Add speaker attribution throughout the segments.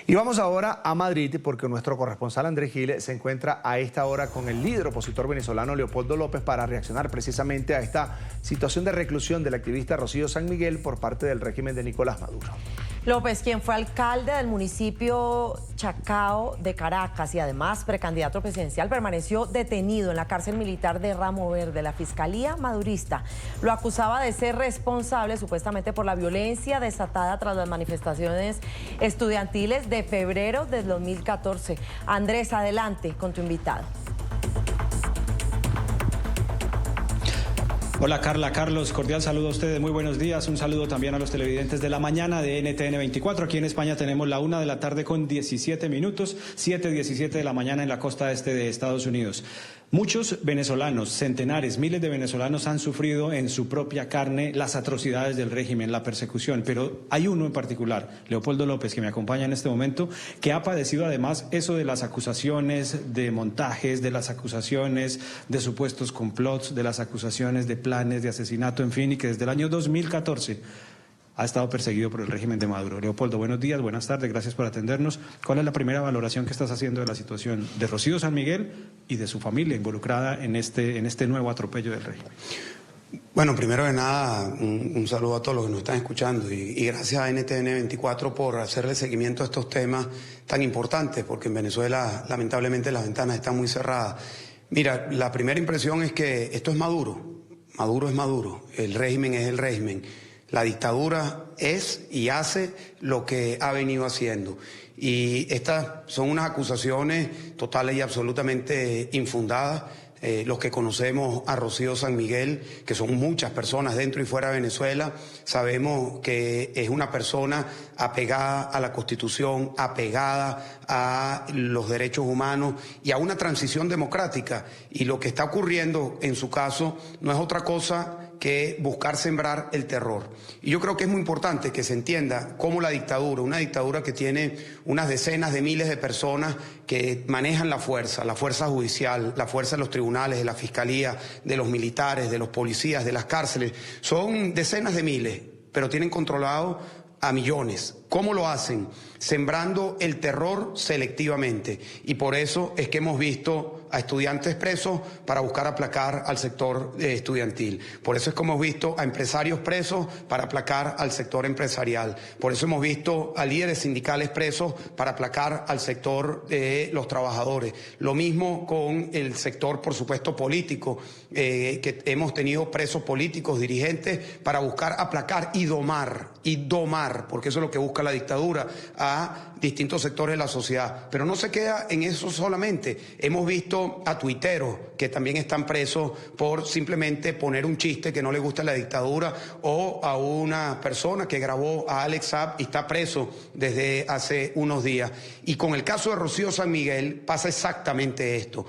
Speaker 1: Y vamos ahora a Madrid porque nuestro corresponsal Andrés Giles se encuentra a esta hora con el líder opositor venezolano Leopoldo López para reaccionar precisamente a esta situación de reclusión del activista Rocío San Miguel por parte del régimen de Nicolás Maduro.
Speaker 2: López, quien fue alcalde del municipio Chacao de Caracas y además precandidato presidencial, permaneció detenido en la cárcel militar de Ramo Verde. La fiscalía madurista lo acusaba de ser responsable supuestamente por la violencia desatada tras las manifestaciones estudiantiles de febrero del 2014. Andrés, adelante con tu invitado.
Speaker 3: Hola Carla, Carlos, cordial saludo a ustedes, muy buenos días, un saludo también a los televidentes de la mañana de NTN 24. Aquí en España tenemos la 1 de la tarde con 17 minutos, 7:17 de la mañana en la costa este de Estados Unidos. Muchos venezolanos, centenares, miles de venezolanos han sufrido en su propia carne las atrocidades del régimen, la persecución, pero hay uno en particular, Leopoldo López, que me acompaña en este momento, que ha padecido además eso de las acusaciones de montajes, de las acusaciones de supuestos complots, de las acusaciones de planes de asesinato, en fin, y que desde el año 2014 ha estado perseguido por el régimen de Maduro. Leopoldo, buenos días, buenas tardes, gracias por atendernos. ¿Cuál es la primera valoración que estás haciendo de la situación de Rocío San Miguel y de su familia involucrada en este nuevo atropello del régimen?
Speaker 4: Bueno, primero de nada, un saludo a todos los que nos están escuchando y gracias a NTN 24 por hacerle seguimiento a estos temas tan importantes, porque en Venezuela lamentablemente las ventanas están muy cerradas. Mira, la primera impresión es que esto es Maduro. Maduro es Maduro, el régimen es el régimen. La dictadura es y hace lo que ha venido haciendo. Y estas son unas acusaciones totales y absolutamente infundadas. Los que conocemos a Rocío San Miguel, que son muchas personas dentro y fuera de Venezuela, sabemos que es una persona apegada a la Constitución, apegada a los derechos humanos y a una transición democrática. Y lo que está ocurriendo en su caso no es otra cosa que buscar sembrar el terror. Y yo creo que es muy importante que se entienda cómo la dictadura, una dictadura que tiene unas decenas de miles de personas que manejan la fuerza judicial, la fuerza de los tribunales, de la fiscalía, de los militares, de los policías, de las cárceles, son decenas de miles, pero tienen controlado a millones. ¿Cómo lo hacen? Sembrando el terror selectivamente. Y por eso es que hemos visto a estudiantes presos para buscar aplacar al sector estudiantil. Por eso es que hemos visto a empresarios presos para aplacar al sector empresarial. Por eso hemos visto a líderes sindicales presos para aplacar al sector de los trabajadores. Lo mismo con el sector, por supuesto, político, que hemos tenido presos políticos, dirigentes, para buscar aplacar y domar, porque eso es lo que busca la dictadura, a distintos sectores de la sociedad. Pero no se queda en eso solamente. Hemos visto a tuiteros que también están presos por simplemente poner un chiste que no le gusta a la dictadura, o a una persona que grabó a Alex Saab y está preso desde hace unos días. Y con el caso de Rocío San Miguel pasa exactamente esto.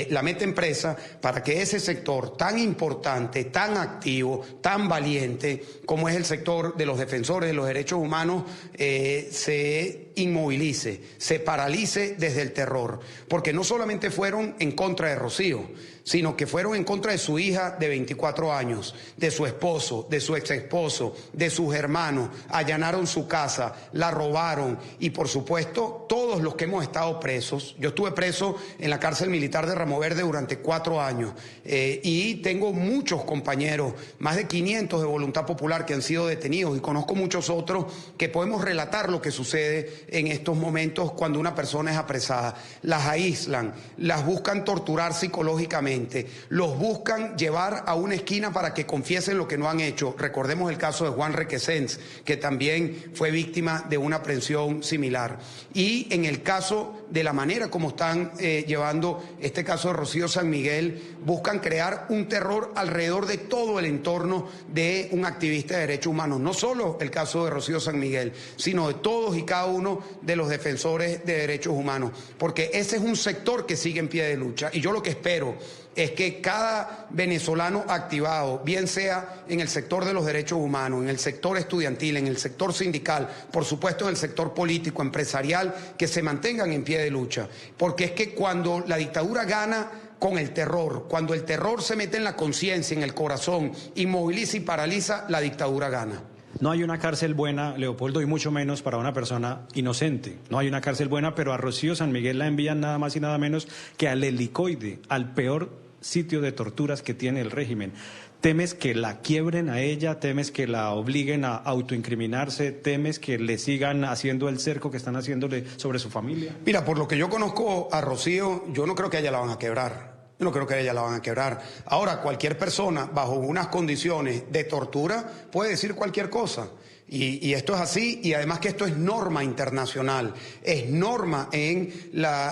Speaker 4: La meten presa para que ese sector tan importante, tan activo, tan valiente como es el sector de los defensores de los derechos humanos, se inmovilice, se paralice desde el terror, porque no solamente fueron en contra de Rocío, sino que fueron en contra de su hija de 24 años, de su esposo, de su exesposo, de sus hermanos, allanaron su casa, la robaron y por supuesto todos los que hemos estado presos. Yo estuve preso en la cárcel militar de Ramo Verde durante 4 años y tengo muchos compañeros, más de 500 de Voluntad Popular que han sido detenidos y conozco muchos otros que podemos relatar lo que sucede en estos momentos cuando una persona es apresada. Las aíslan, las buscan torturar psicológicamente, los buscan llevar a una esquina para que confiesen lo que no han hecho. Recordemos el caso de Juan Requesens, que también fue víctima de una aprehensión similar. Y en el caso de la manera como están llevando este caso de Rocío San Miguel, buscan crear un terror alrededor de todo el entorno de un activista de derechos humanos. No solo el caso de Rocío San Miguel, sino de todos y cada uno de los defensores de derechos humanos, porque ese es un sector que sigue en pie de lucha. Y yo lo que espero es que cada venezolano activado, bien sea en el sector de los derechos humanos, en el sector estudiantil, en el sector sindical, por supuesto en el sector político, empresarial, que se mantengan en pie de lucha. Porque es que cuando la dictadura gana con el terror, cuando el terror se mete en la conciencia, en el corazón, inmoviliza y paraliza, la dictadura gana.
Speaker 3: No hay una cárcel buena, Leopoldo, y mucho menos para una persona inocente. No hay una cárcel buena, pero a Rocío San Miguel la envían nada más y nada menos que al Helicoide, al peor sitio de torturas que tiene el régimen. ¿Temes que la quiebren a ella? ¿Temes que la obliguen a autoincriminarse? ¿Temes que le sigan haciendo el cerco que están haciéndole sobre su familia?
Speaker 4: Mira, por lo que yo conozco a Rocío, yo no creo que a ella la van a quebrar. Yo no creo que a ella la van a quebrar. Ahora, cualquier persona bajo unas condiciones de tortura puede decir cualquier cosa. Y esto es así, y además que esto es norma internacional, es norma en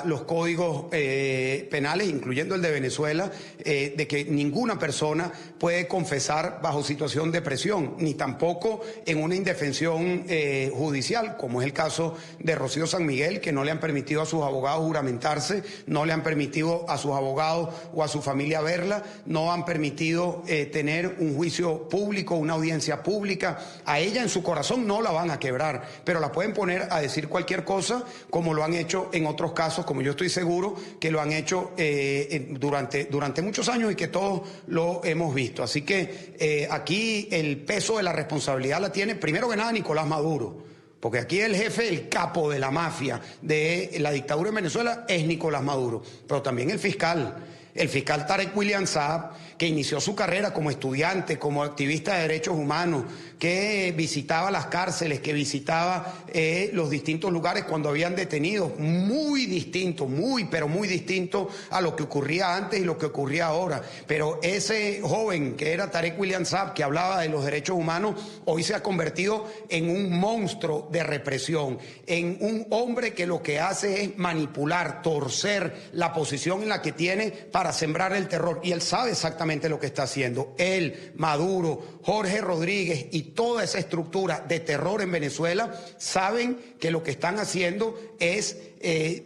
Speaker 4: los códigos penales, incluyendo el de Venezuela, de que ninguna persona puede confesar bajo situación de presión, ni tampoco en una indefensión judicial, como es el caso de Rocío San Miguel, que no le han permitido a sus abogados juramentarse, no le han permitido a sus abogados o a su familia verla, no han permitido tener un juicio público, una audiencia pública. A ella en su corazón no la van a quebrar, pero la pueden poner a decir cualquier cosa, como lo han hecho en otros casos, como yo estoy seguro que lo han hecho durante muchos años y que todos lo hemos visto. Así que aquí el peso de la responsabilidad la tiene, primero que nada, Nicolás Maduro. Porque aquí el jefe, el capo de la mafia de la dictadura en Venezuela es Nicolás Maduro, pero también el fiscal Tarek William Saab, que inició su carrera como estudiante, como activista de derechos humanos, que visitaba las cárceles, que visitaba los distintos lugares cuando habían detenidos, muy distinto, pero muy distinto a lo que ocurría antes y lo que ocurría ahora. Pero ese joven que era Tarek William Saab, que hablaba de los derechos humanos, hoy se ha convertido en un monstruo de represión, en un hombre que lo que hace es manipular, torcer la posición en la que tiene para sembrar el terror. Y él sabe exactamente lo que está haciendo. Él, Maduro, Jorge Rodríguez y toda esa estructura de terror en Venezuela saben que lo que están haciendo es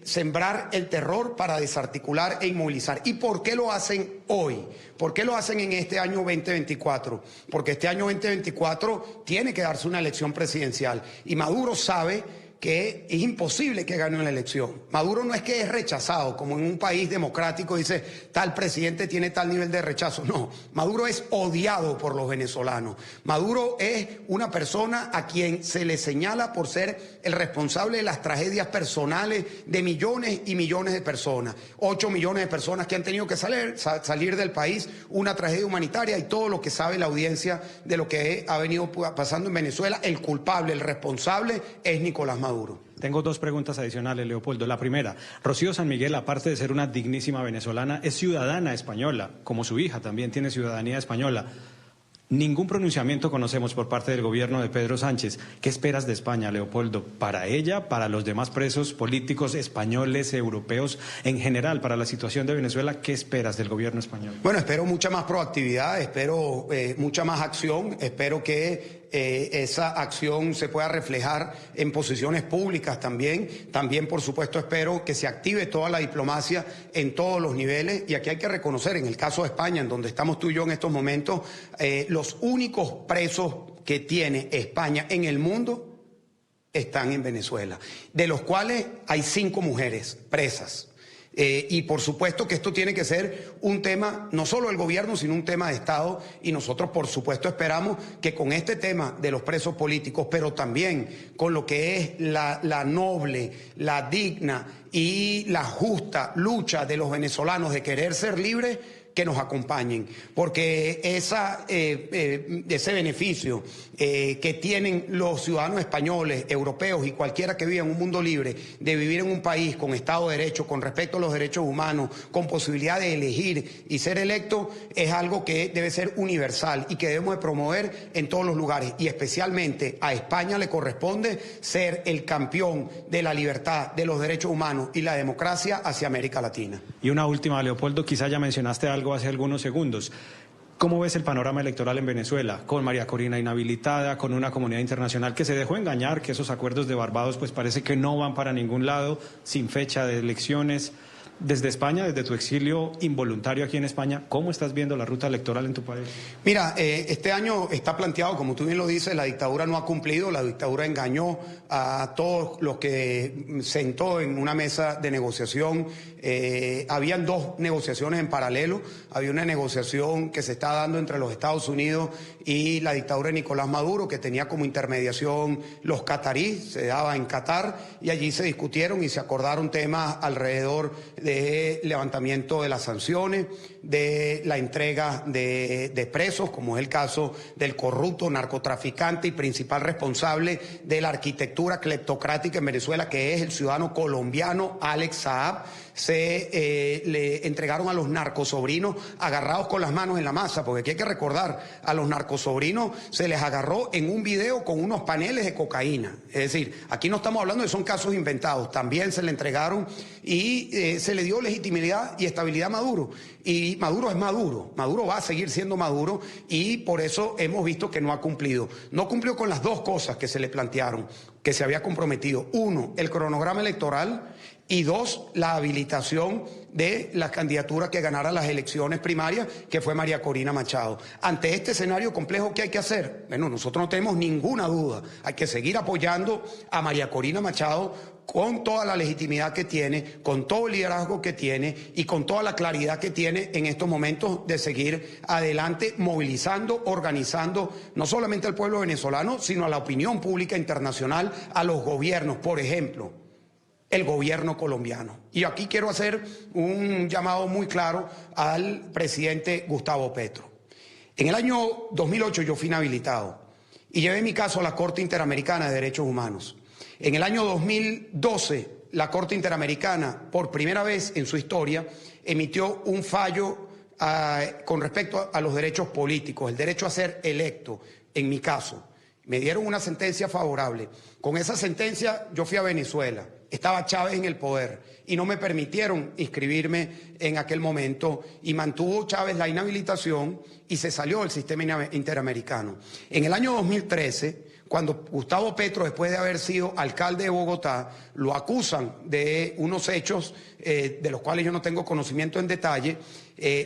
Speaker 4: sembrar el terror para desarticular e inmovilizar. ¿Y por qué lo hacen hoy? ¿Por qué lo hacen en este año 2024? Porque este año 2024 tiene que darse una elección presidencial y Maduro sabe que es imposible que gane una elección. Maduro no es que es rechazado, como en un país democrático dice, tal presidente tiene tal nivel de rechazo. No, Maduro es odiado por los venezolanos. Maduro es una persona a quien se le señala por ser el responsable de las tragedias personales de millones y millones de personas. 8 millones de personas que han tenido que salir del país, una tragedia humanitaria y todo lo que sabe la audiencia de lo que ha venido pasando en Venezuela. El culpable, el responsable es Nicolás Maduro.
Speaker 3: Tengo dos preguntas adicionales, Leopoldo. La primera, Rocío San Miguel, aparte de ser una dignísima venezolana, es ciudadana española, como su hija también tiene ciudadanía española. Ningún pronunciamiento conocemos por parte del gobierno de Pedro Sánchez. ¿Qué esperas de España, Leopoldo? Para ella, para los demás presos políticos españoles, europeos, en general, para la situación de Venezuela, ¿qué esperas del gobierno español?
Speaker 4: Bueno, espero mucha más proactividad, espero mucha más acción, espero que esa acción se pueda reflejar en posiciones públicas también. También, por supuesto, espero que se active toda la diplomacia en todos los niveles. Y aquí hay que reconocer, en el caso de España, en donde estamos tú y yo en estos momentos, los únicos presos que tiene España en el mundo están en Venezuela, de los cuales hay 5 mujeres presas. Y por supuesto que esto tiene que ser un tema no solo del gobierno, sino un tema de Estado, y nosotros por supuesto esperamos que con este tema de los presos políticos, pero también con lo que es la noble, la digna y la justa lucha de los venezolanos de querer ser libres, que nos acompañen, porque ese beneficio que tienen los ciudadanos españoles, europeos y cualquiera que viva en un mundo libre, de vivir en un país con Estado de Derecho, con respeto a los derechos humanos, con posibilidad de elegir y ser electo, es algo que debe ser universal y que debemos de promover en todos los lugares. Y especialmente a España le corresponde ser el campeón de la libertad, de los derechos humanos y la democracia hacia América Latina.
Speaker 3: Y una última, Leopoldo, quizá ya mencionaste algo hace algunos segundos. ¿Cómo ves el panorama electoral en Venezuela? Con María Corina inhabilitada, con una comunidad internacional que se dejó engañar, que esos acuerdos de Barbados pues parece que no van para ningún lado, sin fecha de elecciones. Desde España, desde tu exilio involuntario aquí en España, ¿cómo estás viendo la ruta electoral en tu país?
Speaker 4: Mira, este año está planteado, como tú bien lo dices, la dictadura no ha cumplido, la dictadura engañó a todos los que sentó en una mesa de negociación. Habían dos negociaciones en paralelo. Había una negociación que se está dando entre los Estados Unidos y la dictadura de Nicolás Maduro, que tenía como intermediación los cataríes, se daba en Qatar, y allí se discutieron y se acordaron temas alrededor de levantamiento de las sanciones, de la entrega de presos, como es el caso del corrupto narcotraficante y principal responsable de la arquitectura cleptocrática en Venezuela, que es el ciudadano colombiano Alex Saab. Le entregaron a los narcosobrinos agarrados con las manos en la masa, porque aquí hay que recordar, a los narcosobrinos se les agarró en un video con unos paneles de cocaína. Es decir, aquí no estamos hablando de son casos inventados, también se le entregaron y se le dio legitimidad y estabilidad a Maduro. Y Maduro es Maduro, Maduro va a seguir siendo Maduro y por eso hemos visto que no ha cumplido. No cumplió con las dos cosas que se le plantearon, que se había comprometido. Uno, el cronograma electoral. Y dos, la habilitación de la candidatura que ganara las elecciones primarias, que fue María Corina Machado. Ante este escenario complejo, ¿qué hay que hacer? Bueno, nosotros no tenemos ninguna duda. Hay que seguir apoyando a María Corina Machado con toda la legitimidad que tiene, con todo el liderazgo que tiene y con toda la claridad que tiene en estos momentos de seguir adelante, movilizando, organizando no solamente al pueblo venezolano, sino a la opinión pública internacional, a los gobiernos, por ejemplo, el gobierno colombiano. Y aquí quiero hacer un llamado muy claro al presidente Gustavo Petro. En el año 2008 yo fui inhabilitado y llevé mi caso a la Corte Interamericana de Derechos Humanos. En el año 2012, la Corte Interamericana, por primera vez en su historia, emitió un fallo con respecto a los derechos políticos, el derecho a ser electo, en mi caso. Me dieron una sentencia favorable. Con esa sentencia yo fui a Venezuela. Estaba Chávez en el poder y no me permitieron inscribirme en aquel momento y mantuvo Chávez la inhabilitación y se salió del sistema interamericano. En el año 2013, cuando Gustavo Petro, después de haber sido alcalde de Bogotá, lo acusan de unos hechos de los cuales yo no tengo conocimiento en detalle,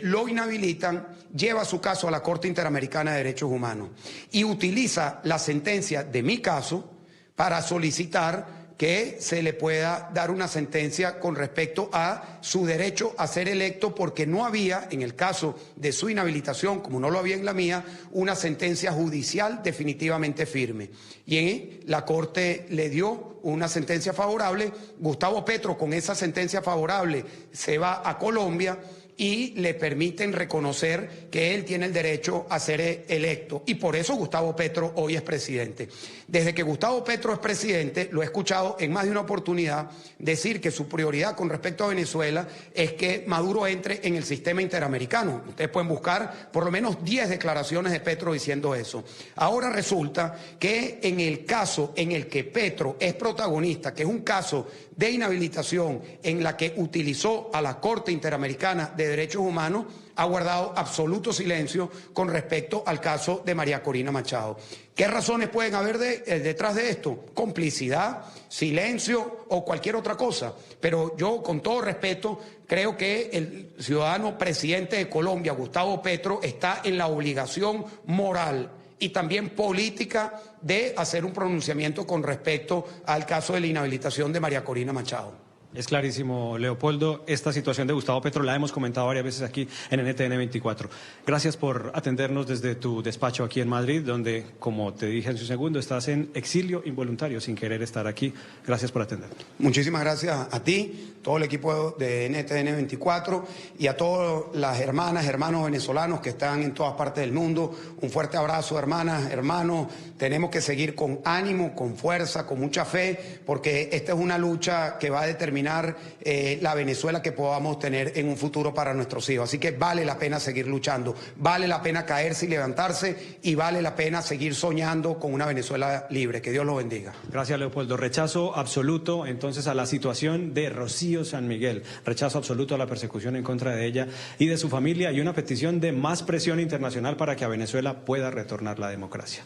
Speaker 4: lo inhabilitan, lleva su caso a la Corte Interamericana de Derechos Humanos y utiliza la sentencia de mi caso para solicitar que se le pueda dar una sentencia con respecto a su derecho a ser electo, porque no había, en el caso de su inhabilitación, como no lo había en la mía, una sentencia judicial definitivamente firme. Y la Corte le dio una sentencia favorable. Gustavo Petro, con esa sentencia favorable, se va a Colombia y le permiten reconocer que él tiene el derecho a ser electo. Y por eso Gustavo Petro hoy es presidente. Desde que Gustavo Petro es presidente, lo he escuchado en más de una oportunidad decir que su prioridad con respecto a Venezuela es que Maduro entre en el sistema interamericano. Ustedes pueden buscar por lo menos 10 declaraciones de Petro diciendo eso. Ahora resulta que en el caso en el que Petro es protagonista, que es un caso de inhabilitación en la que utilizó a la Corte Interamericana de Derechos Humanos, ha guardado absoluto silencio con respecto al caso de María Corina Machado. ¿Qué razones pueden haber detrás de esto? Complicidad, silencio o cualquier otra cosa. Pero yo, con todo respeto, creo que el ciudadano presidente de Colombia, Gustavo Petro, está en la obligación moral y también política de hacer un pronunciamiento con respecto al caso de la inhabilitación de María Corina Machado.
Speaker 3: Es clarísimo, Leopoldo. Esta situación de Gustavo Petro la hemos comentado varias veces aquí en NTN 24. Gracias por atendernos desde tu despacho aquí en Madrid, donde, como te dije hace un segundo, estás en exilio involuntario sin querer estar aquí. Gracias por atendernos.
Speaker 4: Muchísimas gracias a ti, todo el equipo de NTN 24 y a todas las hermanas, hermanos venezolanos que están en todas partes del mundo. Un fuerte abrazo, hermanas, hermanos. Tenemos que seguir con ánimo, con fuerza, con mucha fe, porque esta es una lucha que va a determinar la Venezuela que podamos tener en un futuro para nuestros hijos. Así que vale la pena seguir luchando, vale la pena caerse y levantarse y vale la pena seguir soñando con una Venezuela libre. Que Dios lo bendiga.
Speaker 3: Gracias, Leopoldo. Rechazo absoluto entonces a la situación de Rocío San Miguel, rechazo absoluto a la persecución en contra de ella y de su familia y una petición de más presión internacional para que a Venezuela pueda retornar la democracia.